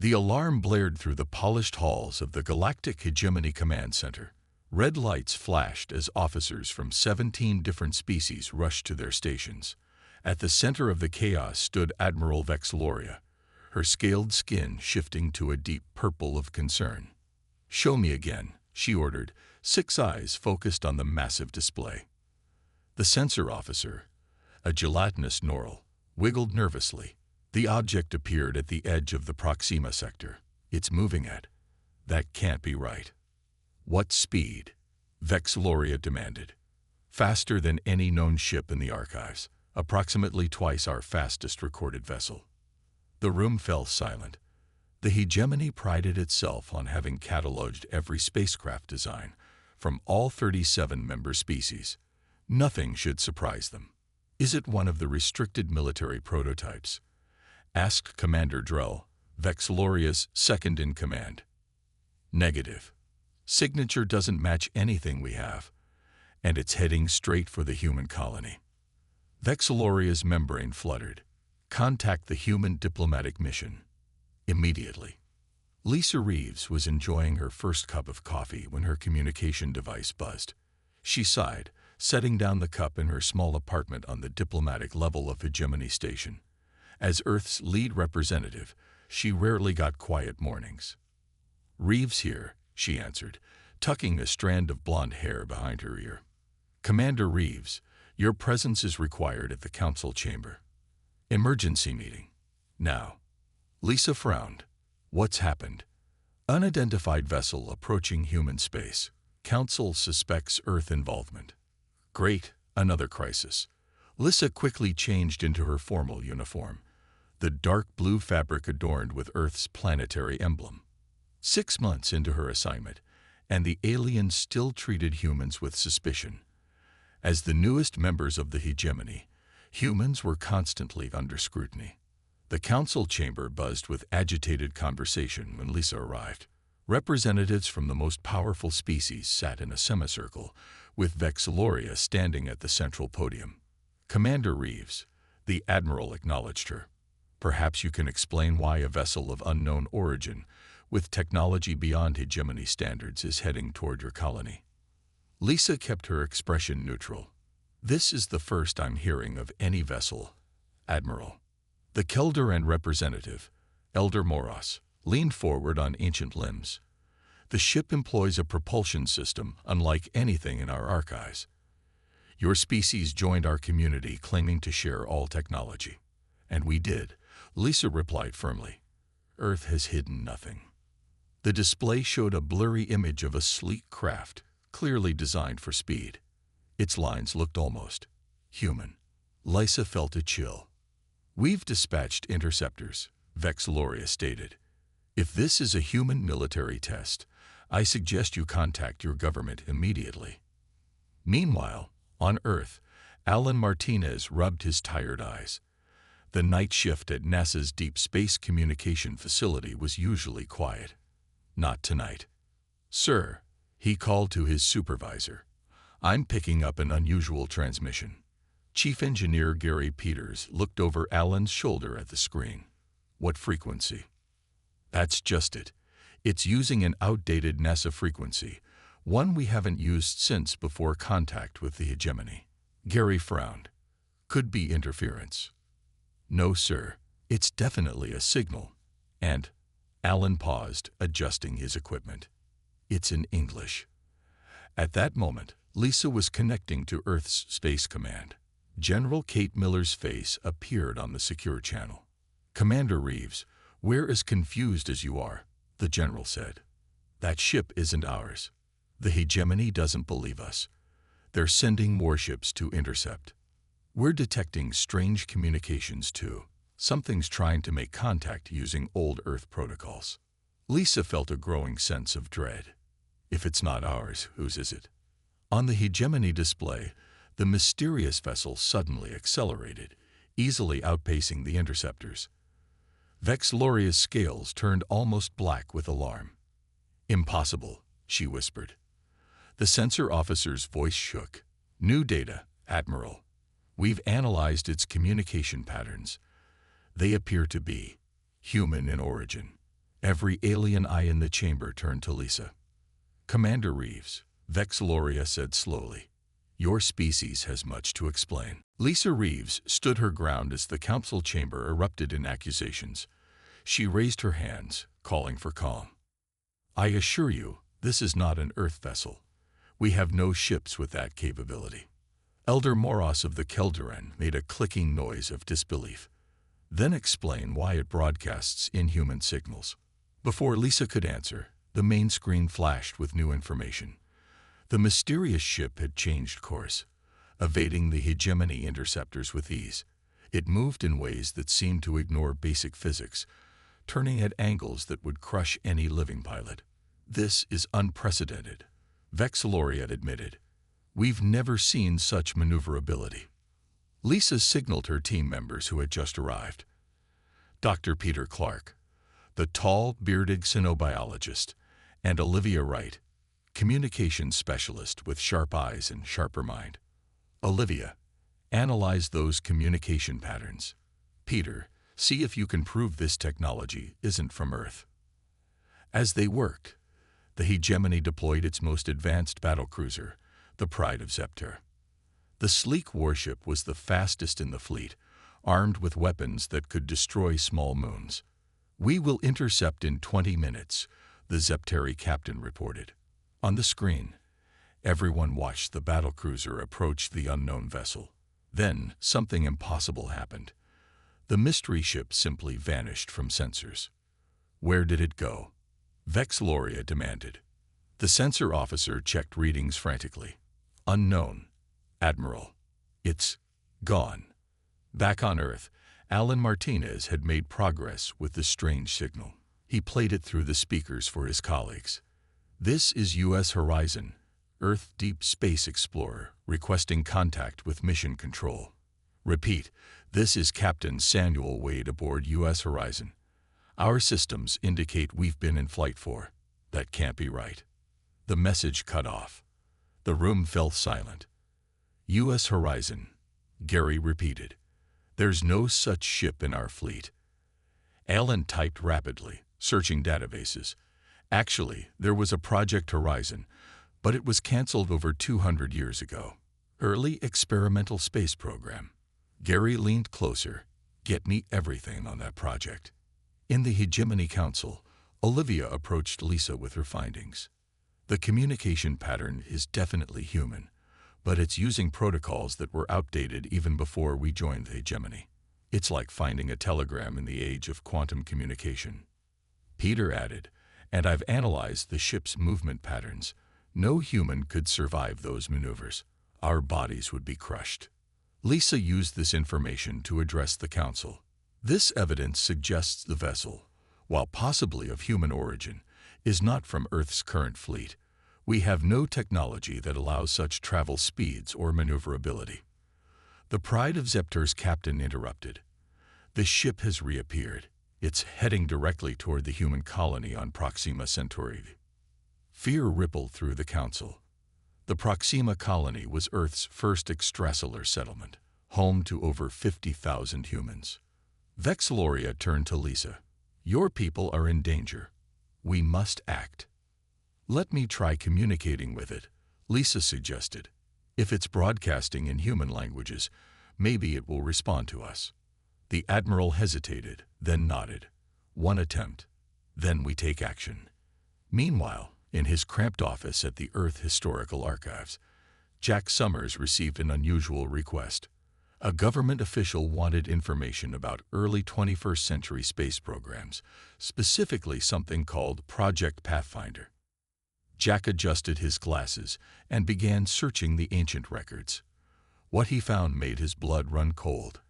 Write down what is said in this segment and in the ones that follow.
The alarm blared through the polished halls of the Galactic Hegemony Command Center. Red lights flashed as officers from 17 different species rushed to their stations. At the center of the chaos stood Admiral Vexloria, her scaled skin shifting to a deep purple of concern. "Show me again," she ordered, 6 eyes focused on the massive display. The sensor officer, a gelatinous Norl, wiggled nervously. The object appeared at the edge of the Proxima sector. "It's moving at. That can't be right." "What speed?" Vexloria demanded. "Faster than any known ship in the archives, approximately twice our fastest recorded vessel." The room fell silent. The Hegemony prided itself on having cataloged every spacecraft design from all 37 member species. Nothing should surprise them. "Is it one of the restricted military prototypes?" asked Commander Drell, Vexloria's second-in-command. "Negative. Signature doesn't match anything we have, and it's heading straight for the human colony." Vexloria's membrane fluttered. "Contact the human diplomatic mission. Immediately." Lisa Reeves was enjoying her first cup of coffee when her communication device buzzed. She sighed, setting down the cup in her small apartment on the diplomatic level of Hegemony Station. As Earth's lead representative, she rarely got quiet mornings. "Reeves here," she answered, tucking a strand of blonde hair behind her ear. "Commander Reeves, your presence is required at the council chamber. Emergency meeting. Now." Lisa frowned. "What's happened?" "Unidentified vessel approaching human space. Council suspects Earth involvement." "Great, another crisis." Lisa quickly changed into her formal uniform, the dark blue fabric adorned with Earth's planetary emblem. 6 months into her assignment, and the aliens still treated humans with suspicion. As the newest members of the Hegemony, humans were constantly under scrutiny. The council chamber buzzed with agitated conversation when Lisa arrived. Representatives from the most powerful species sat in a semicircle, with Vexloria standing at the central podium. "Commander Reeves," the Admiral acknowledged her. "Perhaps you can explain why a vessel of unknown origin, with technology beyond Hegemony standards, is heading toward your colony." Lisa kept her expression neutral. "This is the first I'm hearing of any vessel, Admiral." The Kelderan representative, Elder Moros, leaned forward on ancient limbs. "The ship employs a propulsion system unlike anything in our archives. Your species joined our community claiming to share all technology. And we did," Lisa replied firmly. "Earth has hidden nothing." The display showed a blurry image of a sleek craft, clearly designed for speed. Its lines looked almost human. Lisa felt a chill. "We've dispatched interceptors," Vexloria stated. "If this is a human military test, I suggest you contact your government immediately." Meanwhile, on Earth, Alan Martinez rubbed his tired eyes. The night shift at NASA's Deep Space Communication Facility was usually quiet. Not tonight. "Sir," he called to his supervisor, "I'm picking up an unusual transmission." Chief Engineer Gary Peters looked over Alan's shoulder at the screen. "What frequency?" "That's just it. It's using an outdated NASA frequency, one we haven't used since before contact with the Hegemony." Gary frowned. "Could be interference." "No, sir. It's definitely a signal. And—" Alan paused, adjusting his equipment. "It's in English." At that moment, Lisa was connecting to Earth's Space Command. General Kate Miller's face appeared on the secure channel. "Commander Reeves, we're as confused as you are," the general said. "That ship isn't ours. The Hegemony doesn't believe us. They're sending warships to intercept. We're detecting strange communications too. Something's trying to make contact using old Earth protocols." Lisa felt a growing sense of dread. If it's not ours, whose is it? On the Hegemony display, the mysterious vessel suddenly accelerated, easily outpacing the interceptors. Vexloria's scales turned almost black with alarm. "Impossible," she whispered. The sensor officer's voice shook. "New data, Admiral. We've analyzed its communication patterns. They appear to be human in origin, Every alien eye in the chamber turned to Lisa. "Commander Reeves," Vexilloria said slowly, "your species has much to explain." Lisa Reeves stood her ground as the council chamber erupted in accusations. She raised her hands, calling for calm. "I assure you, this is not an Earth vessel. We have no ships with that capability." Elder Moros of the Kelduran made a clicking noise of disbelief. "Then explain why it broadcasts inhuman signals." Before Lisa could answer, the main screen flashed with new information. The mysterious ship had changed course, evading the hegemony interceptors with ease. It moved in ways that seemed to ignore basic physics, turning at angles that would crush any living pilot. "This is unprecedented," Vexilloria admitted. "We've never seen such maneuverability." Lisa signaled her team members who had just arrived. Dr. Peter Clark, the tall, bearded xenobiologist, and Olivia Wright, communications specialist with sharp eyes and sharper mind. "Olivia, analyze those communication patterns. Peter, see if you can prove this technology isn't from Earth." As they worked, the hegemony deployed its most advanced battlecruiser, the Pride of Zepter. The sleek warship was the fastest in the fleet, armed with weapons that could destroy small moons. "We will intercept in 20 minutes, the Zepteri captain reported. On the screen, everyone watched the battlecruiser approach the unknown vessel. Then, something impossible happened. The mystery ship simply vanished from sensors. "Where did it go?" Vexilloria demanded. The sensor officer checked readings frantically. "Unknown, Admiral. It's gone." Back on Earth, Alan Martinez had made progress with the strange signal. He played it through the speakers for his colleagues. "This is U.S. Horizon, Earth Deep Space Explorer, requesting contact with Mission Control. Repeat, this is Captain Samuel Wade aboard U.S. Horizon. Our systems indicate we've been in flight for. That can't be right." The message cut off. The room fell silent. "U.S. Horizon," Gary repeated. "There's no such ship in our fleet." Alan typed rapidly, searching databases. Actually, there was a Project Horizon, but it was canceled over 200 years ago. Early experimental space program. Gary leaned closer. "Get me everything on that project." In the Hegemony Council, Olivia approached Lisa with her findings. "The communication pattern is definitely human, but it's using protocols that were outdated even before we joined the hegemony. It's like finding a telegram in the age of quantum communication." Peter added, "And I've analyzed the ship's movement patterns. No human could survive those maneuvers. Our bodies would be crushed." Lisa used this information to address the council. "This evidence suggests the vessel, while possibly of human origin, is not from Earth's current fleet. We have no technology that allows such travel speeds or maneuverability." The Pride of Zepter's captain interrupted. "The ship has reappeared. It's heading directly toward the human colony on Proxima Centauri." Fear rippled through the council. The Proxima colony was Earth's first extrasolar settlement, home to over 50,000 humans. Vexilloria turned to Lisa. "Your people are in danger. We must act." "Let me try communicating with it," Lisa suggested. "If it's broadcasting in human languages, maybe it will respond to us." The Admiral hesitated, then nodded. "One attempt. Then we take action." Meanwhile, in his cramped office at the Earth Historical Archives, Jack Summers received an unusual request. A government official wanted information about early 21st century space programs, specifically something called Project Pathfinder. Jack adjusted his glasses and began searching the ancient records. What he found made his blood run cold.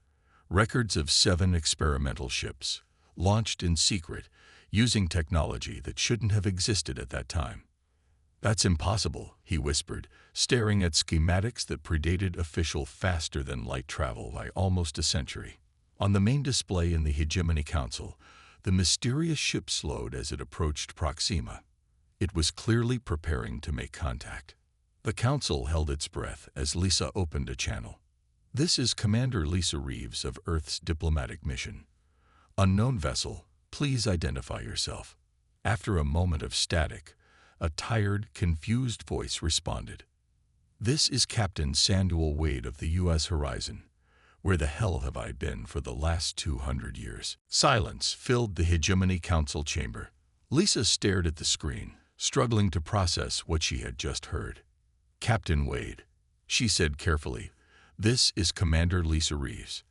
Records of 7 experimental ships, launched in secret, using technology that shouldn't have existed at that time. "That's impossible," he whispered, staring at schematics that predated official faster-than-light travel by almost a century. On the main display in the Hegemony Council, the mysterious ship slowed as it approached Proxima. It was clearly preparing to make contact. The council held its breath as Lisa opened a channel. "This is Commander Lisa Reeves of Earth's diplomatic mission. Unknown vessel, please identify yourself." After a moment of static, a tired, confused voice responded. "This is Captain Samuel Wade of the U.S. Horizon. Where the hell have I been for the last 200 years?" Silence filled the Hegemony Council chamber. Lisa stared at the screen, struggling to process what she had just heard. "Captain Wade," she said carefully, "this is Commander Lisa Reeves.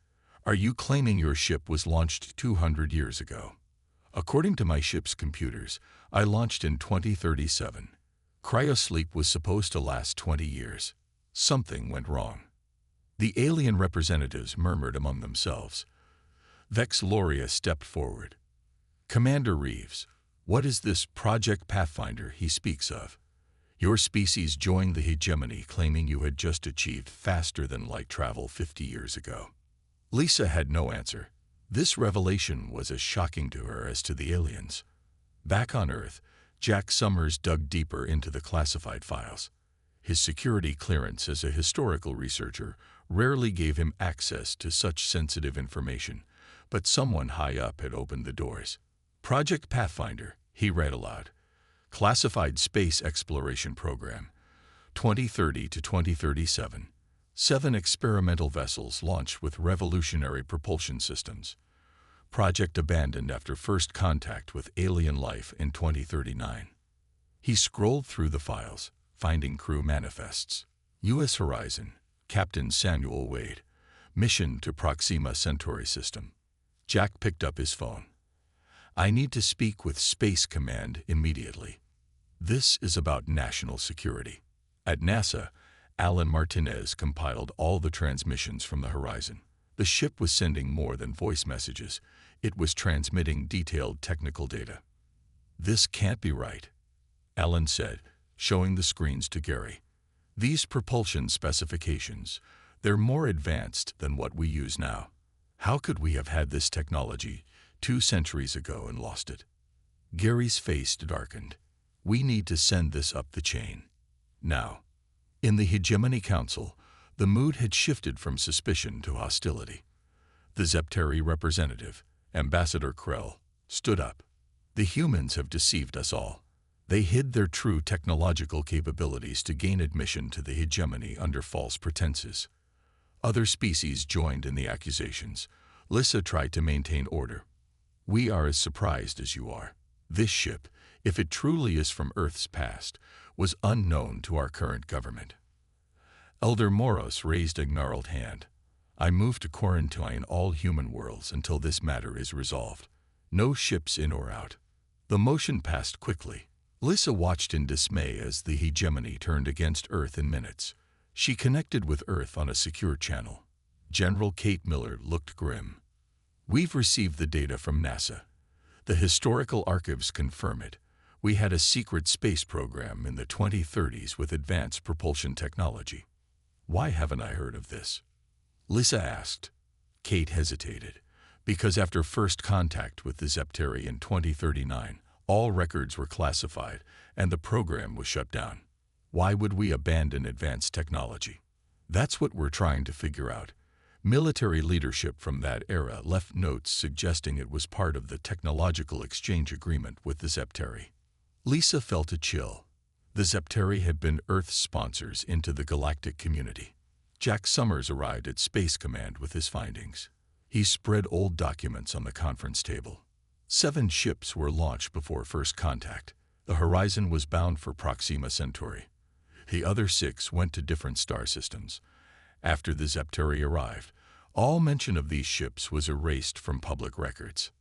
Are you claiming your ship was launched 200 years ago?" "According to my ship's computers, I launched in 2037. Cryosleep was supposed to last 20 years. Something went wrong." The alien representatives murmured among themselves. Vex Loria stepped forward. "Commander Reeves, what is this Project Pathfinder he speaks of? Your species joined the hegemony claiming you had just achieved faster-than-light travel 50 years ago." Lisa had no answer. This revelation was as shocking to her as to the aliens. Back on Earth, Jack Summers dug deeper into the classified files. His security clearance as a historical researcher rarely gave him access to such sensitive information, but someone high up had opened the doors. "Project Pathfinder," he read aloud. "Classified Space Exploration Program, 2030 to 2037. 7 experimental vessels launched with revolutionary propulsion systems. Project abandoned after first contact with alien life in 2039. He scrolled through the files, finding crew manifests. U.S. Horizon, Captain Samuel Wade. Mission to Proxima Centauri system. Jack picked up his phone. "I need to speak with Space Command immediately. This is about national security." At NASA, Alan Martinez compiled all the transmissions from the Horizon. The ship was sending more than voice messages. It was transmitting detailed technical data. "This can't be right," Alan said, showing the screens to Gary. "These propulsion specifications, they're more advanced than what we use now. How could we have had this technology 2 centuries ago and lost it?" Gary's face darkened. "We need to send this up the chain. Now." In the Hegemony Council, the mood had shifted from suspicion to hostility. The Zepteri representative, Ambassador Krell, stood up. "The humans have deceived us all. They hid their true technological capabilities to gain admission to the hegemony under false pretenses." Other species joined in the accusations. Lissa tried to maintain order. "We are as surprised as you are. This ship, if it truly is from Earth's past, was unknown to our current government." Elder Moros raised a gnarled hand. "I move to quarantine all human worlds until this matter is resolved. No ships in or out." The motion passed quickly. Lissa watched in dismay as the hegemony turned against Earth in minutes. She connected with Earth on a secure channel. General Kate Miller looked grim. "We've received the data from NASA. The historical archives confirm it. We had a secret space program in the 2030s with advanced propulsion technology." "Why haven't I heard of this?" Lissa asked. Kate hesitated. "Because after first contact with the Zepteri in 2039, all records were classified and the program was shut down. Why would we abandon advanced technology? That's what we're trying to figure out." Military leadership from that era left notes suggesting it was part of the technological exchange agreement with the Zepteri. Lisa felt a chill. The Zepteri had been Earth's sponsors into the galactic community. Jack Summers arrived at Space Command with his findings. He spread old documents on the conference table. 7 ships were launched before first contact. The Horizon was bound for Proxima Centauri. The other 6 went to different star systems. After the Zepteri arrived, all mention of these ships was erased from public records.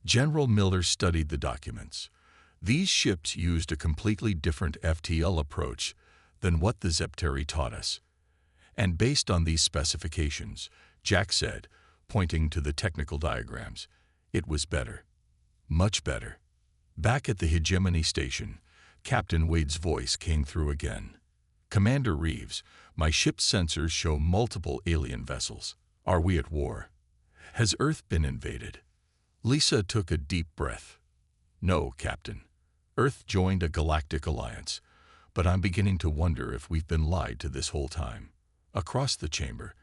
General Miller studied the documents. These ships used a completely different FTL approach than what the Zepteri taught us. And based on these specifications, Jack said, pointing to the technical diagrams, it was better. Much better. Back at the Hegemony Station, Captain Wade's voice came through again. "Commander Reeves, my ship's sensors show multiple alien vessels. Are we at war? Has Earth been invaded?" Lisa took a deep breath. "No, Captain. Earth joined a galactic alliance, but I'm beginning to wonder if we've been lied to this whole time." Across the chamber,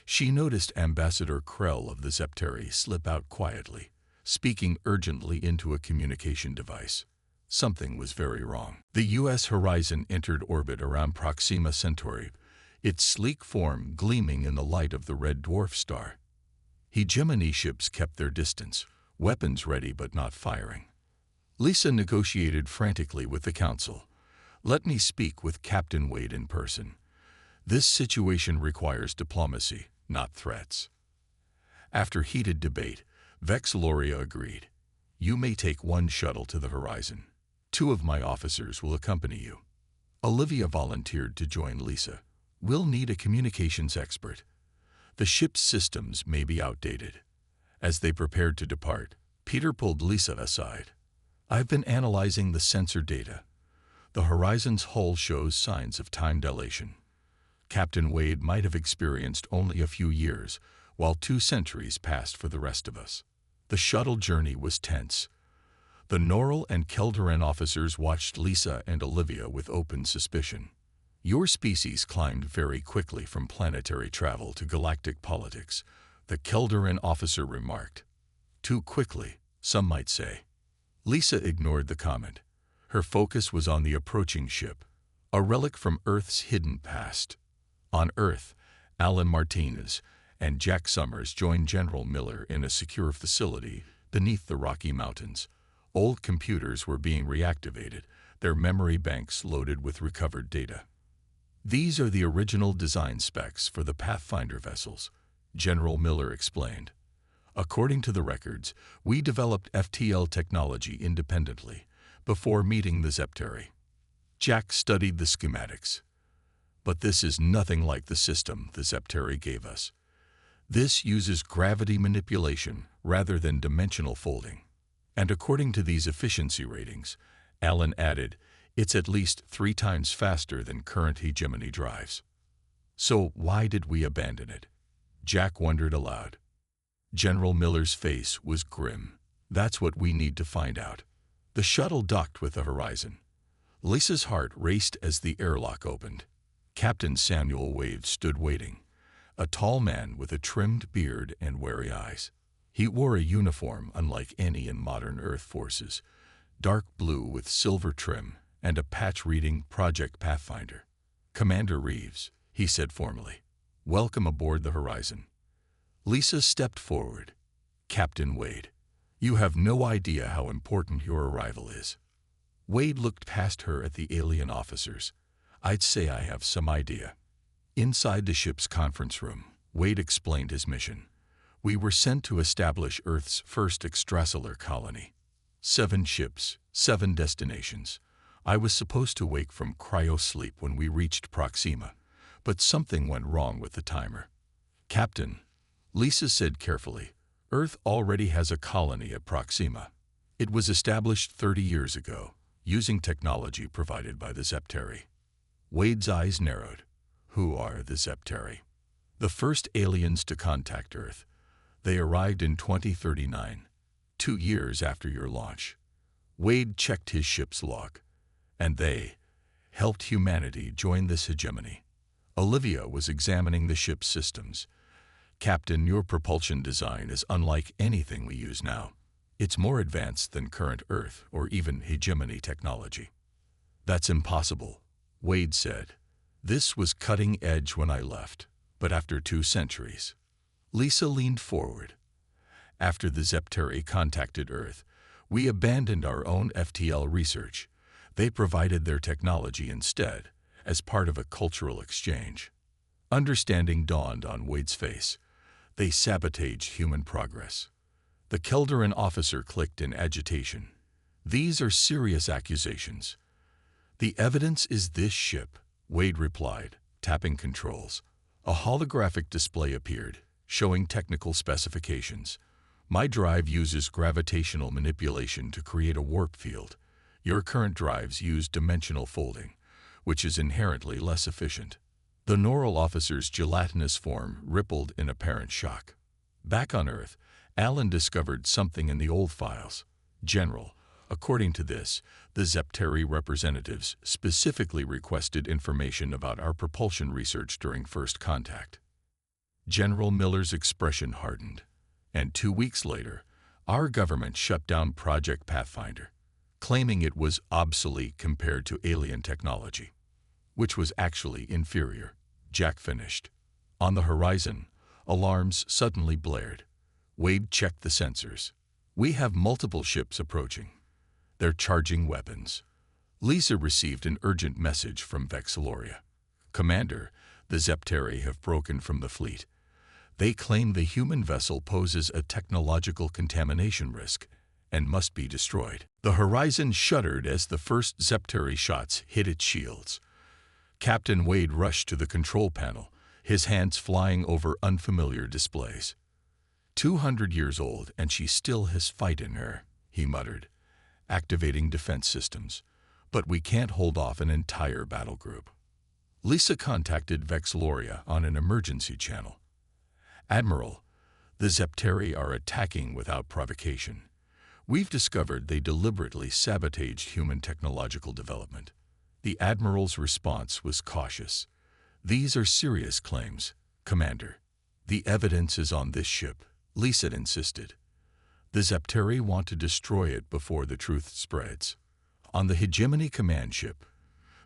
she noticed Ambassador Krell of the Zepteri slip out quietly, speaking urgently into a communication device. Something was very wrong. The U.S. Horizon entered orbit around Proxima Centauri, its sleek form gleaming in the light of the red dwarf star. Hegemony ships kept their distance, weapons ready but not firing. Lisa negotiated frantically with the Council. "Let me speak with Captain Wade in person. This situation requires diplomacy, not threats." After heated debate, Vex Loria agreed. "You may take one shuttle to the Horizon. 2 of my officers will accompany you." Olivia volunteered to join Lisa. "We'll need a communications expert. The ship's systems may be outdated." As they prepared to depart, Peter pulled Lisa aside. "I've been analyzing the sensor data. The Horizon's hull shows signs of time dilation. Captain Wade might have experienced only a few years, while 2 centuries passed for the rest of us." The shuttle journey was tense. The Norrell and Keldaran officers watched Lisa and Olivia with open suspicion. "Your species climbed very quickly from planetary travel to galactic politics," the Keldaran officer remarked. "Too quickly, some might say." Lisa ignored the comment. Her focus was on the approaching ship, a relic from Earth's hidden past. On Earth, Alan Martinez and Jack Summers joined General Miller in a secure facility beneath the Rocky Mountains. Old computers were being reactivated, their memory banks loaded with recovered data. "These are the original design specs for the Pathfinder vessels," General Miller explained. "According to the records, we developed FTL technology independently before meeting the Zepteri." Jack studied the schematics. "But this is nothing like the system the Zepteri gave us. This uses gravity manipulation rather than dimensional folding. And according to these efficiency ratings," Alan added, "it's at least 3 times faster than current hegemony drives." "So why did we abandon it?" Jack wondered aloud. General Miller's face was grim. "That's what we need to find out." The shuttle docked with the Horizon. Lisa's heart raced as the airlock opened. Captain Samuel Wade stood waiting, a tall man with a trimmed beard and wary eyes. He wore a uniform unlike any in modern Earth forces, dark blue with silver trim and a patch reading Project Pathfinder. "Commander Reeves," he said formally, "welcome aboard the Horizon." Lisa stepped forward. "Captain Wade, you have no idea how important your arrival is." Wade looked past her at the alien officers. "I'd say I have some idea." Inside the ship's conference room, Wade explained his mission. "We were sent to establish Earth's first extrasolar colony. 7 ships, 7 destinations. I was supposed to wake from cryo-sleep when we reached Proxima, but something went wrong with the timer." "Captain," Lisa said carefully, "Earth already has a colony at Proxima. It was established 30 years ago, using technology provided by the Zepteri." Wade's eyes narrowed. "Who are the Zepteri?" "The first aliens to contact Earth. They arrived in 2039, 2 years after your launch." Wade checked his ship's log. "And they helped humanity join this hegemony." Olivia was examining the ship's systems. "Captain, your propulsion design is unlike anything we use now. It's more advanced than current Earth or even hegemony technology." "That's impossible," Wade said. "This was cutting edge when I left, but after 2 centuries. Lisa leaned forward. "After the Zepteri contacted Earth, we abandoned our own FTL research. They provided their technology instead, as part of a cultural exchange." Understanding dawned on Wade's face. "They sabotaged human progress." The Keldaran officer clicked in agitation. "These are serious accusations." "The evidence is this ship," Wade replied, tapping controls. A holographic display appeared, showing technical specifications. "My drive uses gravitational manipulation to create a warp field. Your current drives use dimensional folding, which is inherently less efficient." The Norrell officer's gelatinous form rippled in apparent shock. Back on Earth, Alan discovered something in the old files. "General, according to this, the Zepteri representatives specifically requested information about our propulsion research during first contact." General Miller's expression hardened. "And 2 weeks later, our government shut down Project Pathfinder. claiming it was obsolete compared to alien technology, which was actually inferior. Jack finished. On the horizon, alarms suddenly blared. Wade checked the sensors. We have multiple ships approaching. They're charging weapons. Lisa received an urgent message from Vexilloria. Commander, the Zepteri have broken from the fleet. They claim the human vessel poses a technological contamination risk and must be destroyed. The horizon shuddered as the first Zepteri shots hit its shields. Captain Wade rushed to the control panel, his hands flying over unfamiliar displays. 200 years old and she still has fight in her, he muttered, activating defense systems. But we can't hold off an entire battle group. Lisa contacted Vexilloria on an emergency channel. Admiral, the Zepteri are attacking without provocation. We've discovered they deliberately sabotaged human technological development. The Admiral's response was cautious. These are serious claims, Commander. The evidence is on this ship, Lisa insisted. The Zepteri want to destroy it before the truth spreads. On the Hegemony command ship,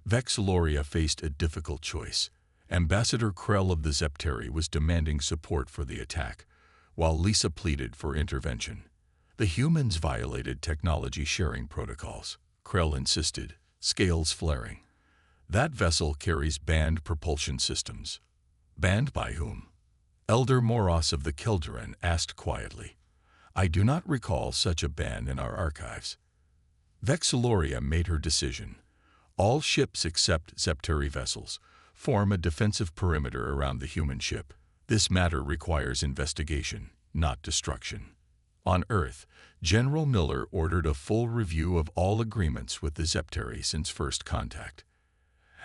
Vexilloria faced a difficult choice. Ambassador Krell of the Zepteri was demanding support for the attack, while Lisa pleaded for intervention. The humans violated technology sharing protocols, Krell insisted, scales flaring. That vessel carries banned propulsion systems. Banned by whom? Elder Moros of the Kildoran asked quietly. I do not recall such a ban in our archives. Vexilloria made her decision. All ships except Zepteri vessels form a defensive perimeter around the human ship. This matter requires investigation, not destruction. On Earth, General Miller ordered a full review of all agreements with the Zepteri since first contact.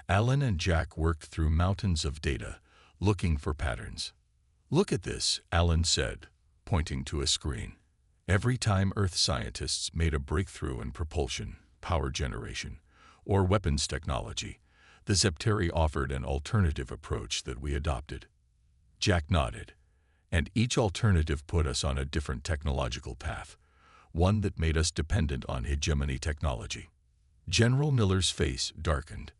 Alan and Jack worked through mountains of data, looking for patterns. Look at this, Alan said, pointing to a screen. Every time Earth scientists made a breakthrough in propulsion, power generation, or weapons technology, the Zepteri offered an alternative approach that we adopted. Jack nodded. And each alternative put us on a different technological path, one that made us dependent on hegemony technology. General Miller's face darkened.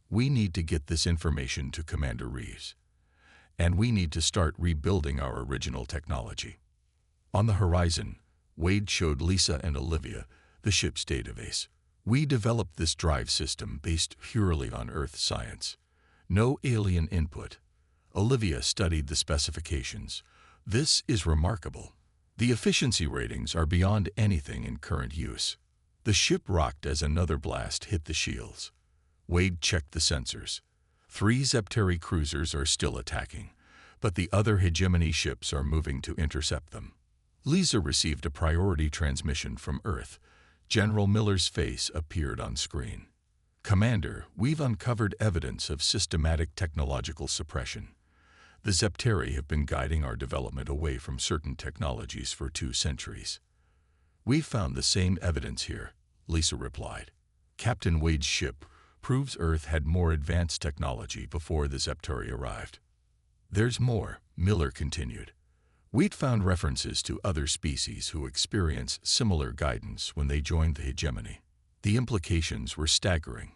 We need to get this information to Commander Reeves. And we need to start rebuilding our original technology. On the horizon, Wade showed Lisa and Olivia the ship's database. We developed this drive system based purely on Earth science. No alien input. Olivia studied the specifications. This is remarkable. The efficiency ratings are beyond anything in current use. The ship rocked as another blast hit the shields. Wade checked the sensors. 3 Zepteri cruisers are still attacking, but the other hegemony ships are moving to intercept them. Lisa received a priority transmission from Earth. General Miller's face appeared on screen. Commander, we've uncovered evidence of systematic technological suppression. The Zepteri have been guiding our development away from certain technologies for 2 centuries. We've found the same evidence here, Lisa replied. Captain Wade's ship proves Earth had more advanced technology before the Zepteri arrived. There's more, Miller continued. We'd found references to other species who experienced similar guidance when they joined the hegemony. The implications were staggering.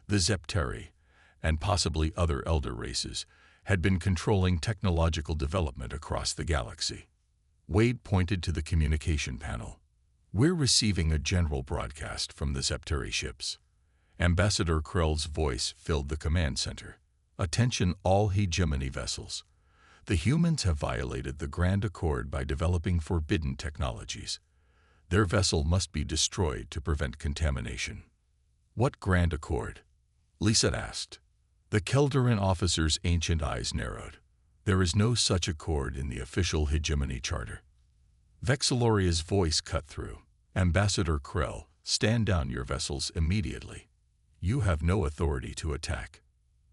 The Zepteri, and possibly other elder races, had been controlling technological development across the galaxy. Wade pointed to the communication panel. We're receiving a general broadcast from the Zepteri ships. Ambassador Krell's voice filled the command center. Attention all hegemony vessels. The humans have violated the Grand Accord by developing forbidden technologies. Their vessel must be destroyed to prevent contamination. What Grand Accord? Lisa asked. The Keldarin officer's ancient eyes narrowed. There is no such accord in the official hegemony charter. Vexilloria's voice cut through. Ambassador Krell, stand down your vessels immediately. You have no authority to attack.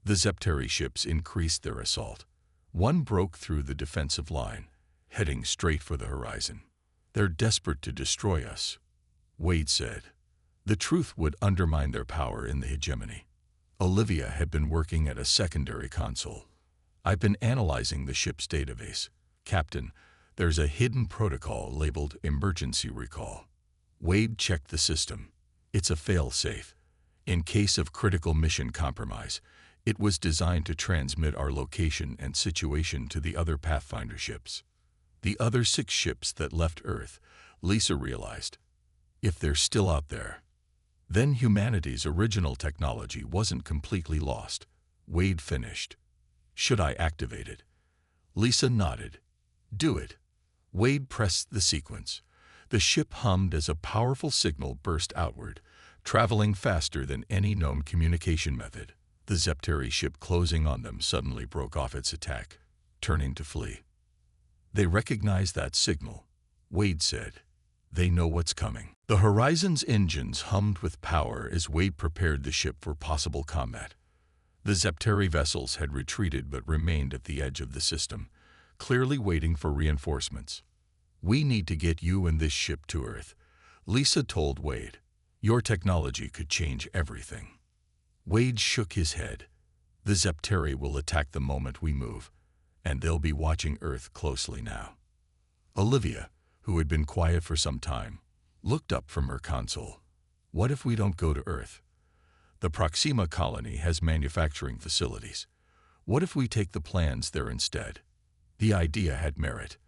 The Zepteri ships increased their assault. One broke through the defensive line, heading straight for the horizon. They're desperate to destroy us, Wade said. The truth would undermine their power in the hegemony. Olivia had been working at a secondary console. I've been analyzing the ship's database. Captain, there's a hidden protocol labeled emergency recall. Wade checked the system. It's a fail-safe. In case of critical mission compromise, it was designed to transmit our location and situation to the other Pathfinder ships. The other 6 ships that left Earth, Lisa realized. If they're still out there, then humanity's original technology wasn't completely lost. Wade finished. Should I activate it? Lisa nodded. Do it. Wade pressed the sequence. The ship hummed as a powerful signal burst outward, traveling faster than any known communication method. The Zepteri ship closing on them suddenly broke off its attack, turning to flee. They recognized that signal, Wade said. They know what's coming. The Horizon's engines hummed with power as Wade prepared the ship for possible combat. The Zepteri vessels had retreated but remained at the edge of the system, clearly waiting for reinforcements. We need to get you and this ship to Earth, Lisa told Wade. Your technology could change everything. Wade shook his head. The Zepteri will attack the moment we move, and they'll be watching Earth closely now. Olivia, who had been quiet for some time, looked up from her console. What if we don't go to Earth? The Proxima colony has manufacturing facilities. What if we take the plans there instead? The idea had merit.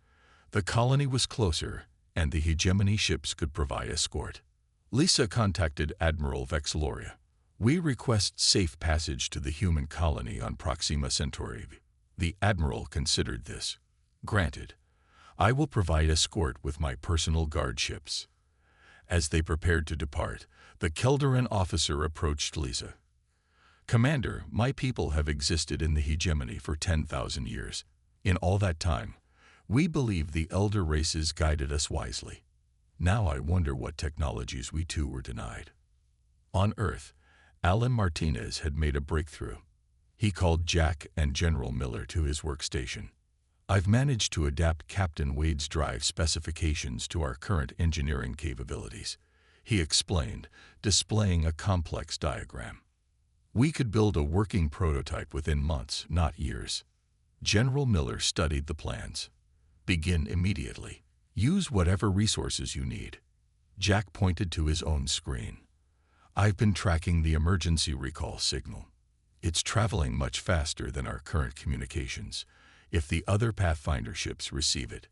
The colony was closer, and the hegemony ships could provide escort. Lisa contacted Admiral Vexilloria. We request safe passage to the human colony on Proxima Centauri. The Admiral considered this. Granted. I will provide escort with my personal guard ships. As they prepared to depart, the Keldaran officer approached Lisa. Commander, my people have existed in the hegemony for 10,000 years. In all that time, we believe the elder races guided us wisely. Now I wonder what technologies we too were denied. On Earth, Alan Martinez had made a breakthrough. He called Jack and General Miller to his workstation. I've managed to adapt Captain Wade's drive specifications to our current engineering capabilities, he explained, displaying a complex diagram. We could build a working prototype within months, not years. General Miller studied the plans. Begin immediately. Use whatever resources you need. Jack pointed to his own screen. I've been tracking the emergency recall signal. It's traveling much faster than our current communications. If the other Pathfinder ships receive it,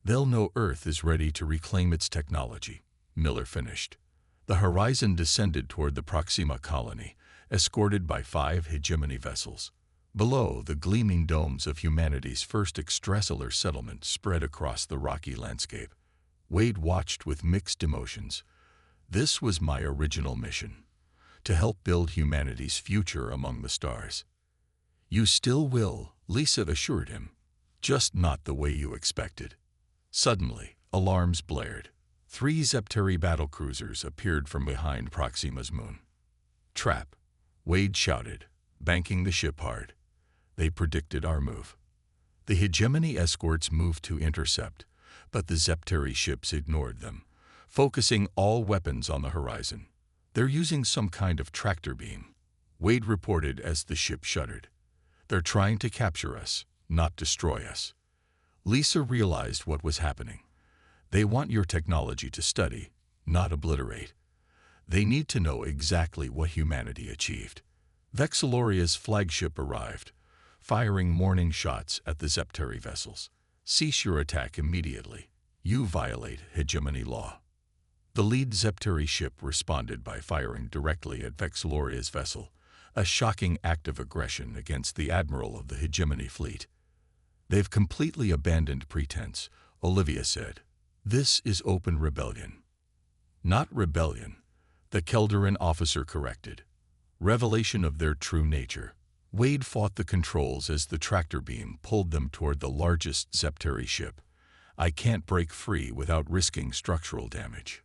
they'll know Earth is ready to reclaim its technology, Miller finished. The Horizon descended toward the Proxima colony, escorted by 5 hegemony vessels. Below, the gleaming domes of humanity's first extrasolar settlement spread across the rocky landscape. Wade watched with mixed emotions. This was my original mission, to help build humanity's future among the stars. You still will, Lisa assured him, just not the way you expected. Suddenly, alarms blared. 3 Zepteri battlecruisers appeared from behind Proxima's moon. Trap, Wade shouted, banking the ship hard. They predicted our move. The hegemony escorts moved to intercept, but the Zepteri ships ignored them, focusing all weapons on the horizon. They're using some kind of tractor beam, Wade reported as the ship shuddered. They're trying to capture us, not destroy us. Lisa realized what was happening. They want your technology to study, not obliterate. They need to know exactly what humanity achieved. Vexilloria's flagship arrived, firing warning shots at the Zepteri vessels. Cease your attack immediately. You violate hegemony law. The lead Zepteri ship responded by firing directly at Vexilloria's vessel, a shocking act of aggression against the admiral of the hegemony fleet. They've completely abandoned pretense, Olivia said. This is open rebellion. Not rebellion, the Keldaran officer corrected. Revelation of their true nature. Wade fought the controls as the tractor beam pulled them toward the largest Zepteri ship. I can't break free without risking structural damage.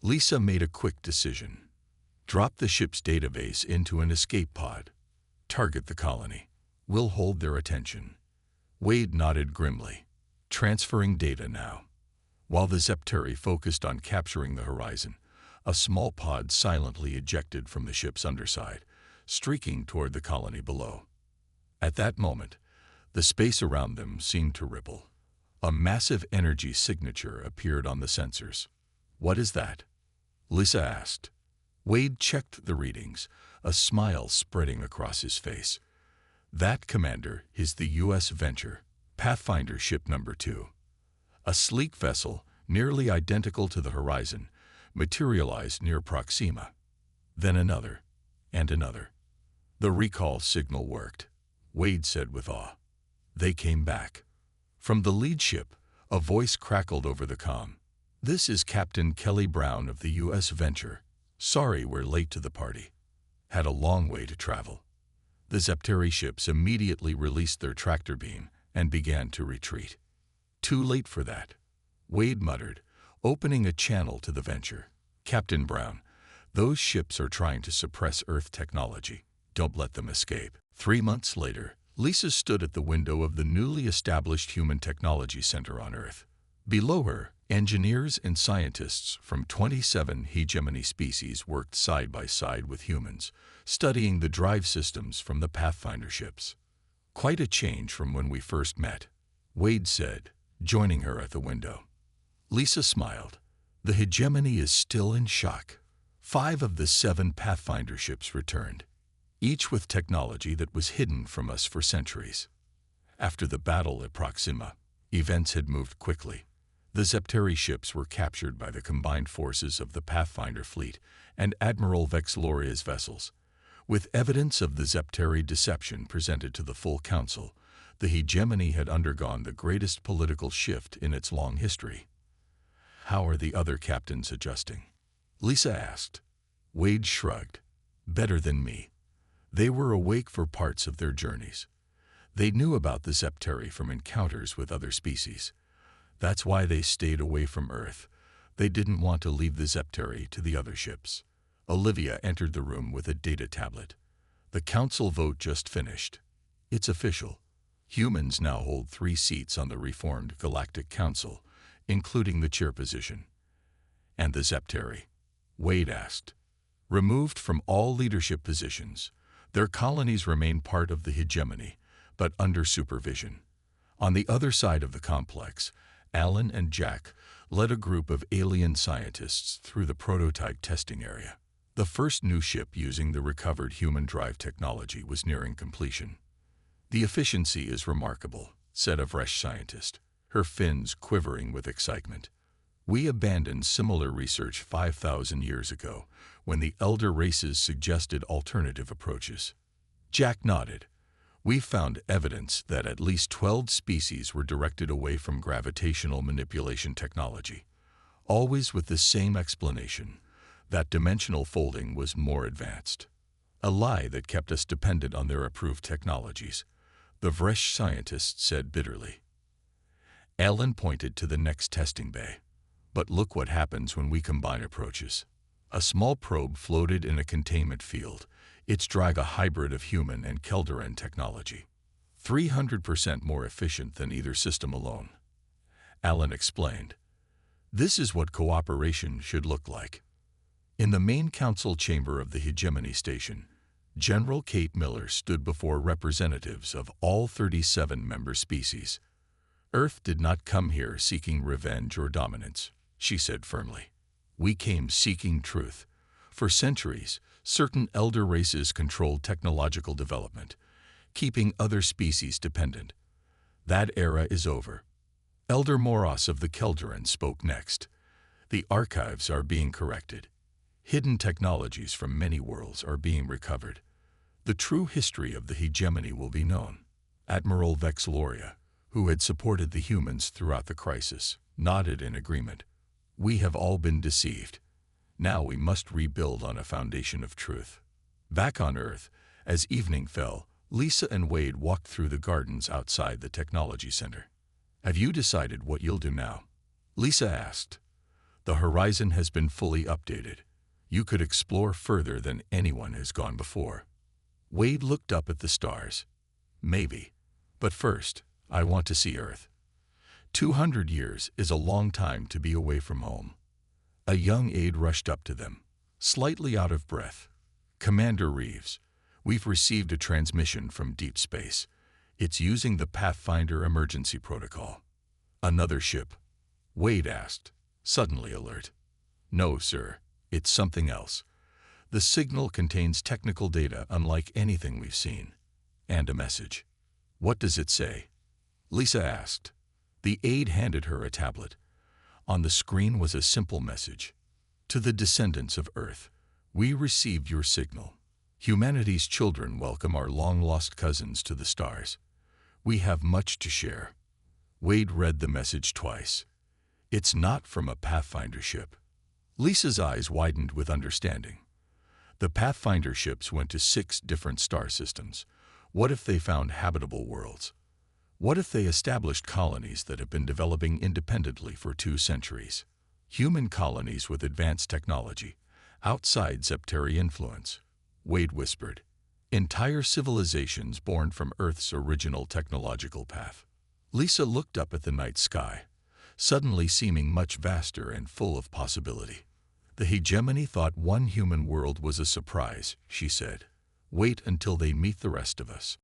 Lisa made a quick decision. Drop the ship's database into an escape pod. Target the colony. We'll hold their attention. Wade nodded grimly. Transferring data now. While the Zepteri focused on capturing the horizon, a small pod silently ejected from the ship's underside, streaking toward the colony below. At that moment, the space around them seemed to ripple. A massive energy signature appeared on the sensors. What is that? Lisa asked. Wade checked the readings, a smile spreading across his face. That, Commander, is the U.S. Venture, Pathfinder Ship Number 2. A sleek vessel, nearly identical to the Horizon, materialized near Proxima. Then another, and another. The recall signal worked, Wade said with awe. They came back. From the lead ship, a voice crackled over the comm. This is Captain Kelly Brown of the U.S. Venture. Sorry we're late to the party. Had a long way to travel. The Zepteri ships immediately released their tractor beam and began to retreat. Too late for that, Wade muttered, opening a channel to the Venture. Captain Brown, those ships are trying to suppress Earth technology. Don't let them escape. 3 months later, Lisa stood at the window of the newly established Human Technology Center on Earth. Below her, engineers and scientists from 27 hegemony species worked side by side with humans, studying the drive systems from the Pathfinder ships. Quite a change from when we first met, Wade said, joining her at the window. Lisa smiled. The hegemony is still in shock. 5 of the 7 Pathfinder ships returned, each with technology that was hidden from us for centuries. After the battle at Proxima, events had moved quickly. The Zepteri ships were captured by the combined forces of the Pathfinder fleet and Admiral Vexloria's vessels. With evidence of the Zepteri deception presented to the full council, the hegemony had undergone the greatest political shift in its long history. How are the other captains adjusting? Lisa asked. Wade shrugged. Better than me. They were awake for parts of their journeys. They knew about the Zepteri from encounters with other species. That's why they stayed away from Earth. They didn't want to leave the Zepteri to the other ships. Olivia entered the room with a data tablet. The council vote just finished. It's official. Humans now hold 3 seats on the reformed Galactic Council, including the chair position. And the Zepteri? Wade asked. Removed from all leadership positions, their colonies remain part of the hegemony, but under supervision. On the other side of the complex, Alan and Jack led a group of alien scientists through the prototype testing area. The first new ship using the recovered human drive technology was nearing completion. The efficiency is remarkable, said a fresh scientist, her fins quivering with excitement. We abandoned similar research 5,000 years ago, when the elder races suggested alternative approaches. Jack nodded. We found evidence that at least 12 species were directed away from gravitational manipulation technology, always with the same explanation, that dimensional folding was more advanced. A lie that kept us dependent on their approved technologies, the Vresh scientist said bitterly. Alan pointed to the next testing bay. But look what happens when we combine approaches. A small probe floated in a containment field, its drag a hybrid of human and Kelderan technology. 300% more efficient than either system alone. Alan explained. This is what cooperation should look like. In the main council chamber of the Hegemony Station, General Kate Miller stood before representatives of all 37 member species. Earth did not come here seeking revenge or dominance, she said firmly. We came seeking truth. For centuries, certain elder races controlled technological development, keeping other species dependent. That era is over. Elder Moros of the Kelderan spoke next. The archives are being corrected. Hidden technologies from many worlds are being recovered. The true history of the hegemony will be known. Admiral Vexloria, who had supported the humans throughout the crisis, nodded in agreement. We have all been deceived. Now we must rebuild on a foundation of truth. Back on Earth, as evening fell, Lisa and Wade walked through the gardens outside the technology center. Have you decided what you'll do now? Lisa asked. The horizon has been fully updated. You could explore further than anyone has gone before. Wade looked up at the stars. Maybe. But first, I want to see Earth. 200 years is a long time to be away from home. A young aide rushed up to them, slightly out of breath. Commander Reeves, we've received a transmission from deep space. It's using the Pathfinder emergency protocol. Another ship? Wade asked, suddenly alert. No, sir. It's something else. The signal contains technical data unlike anything we've seen. And a message. What does it say? Lisa asked. The aide handed her a tablet. On the screen was a simple message. To the descendants of Earth, we received your signal. Humanity's children welcome our long-lost cousins to the stars. We have much to share. Wade read the message twice. It's not from a Pathfinder ship. Lisa's eyes widened with understanding. The Pathfinder ships went to 6 different star systems. What if they found habitable worlds? What if they established colonies that have been developing independently for 2 centuries? Human colonies with advanced technology, outside Zepteri influence. Wade whispered. Entire civilizations born from Earth's original technological path. Lisa looked up at the night sky, suddenly seeming much vaster and full of possibility. The hegemony thought one human world was a surprise, she said. Wait until they meet the rest of us.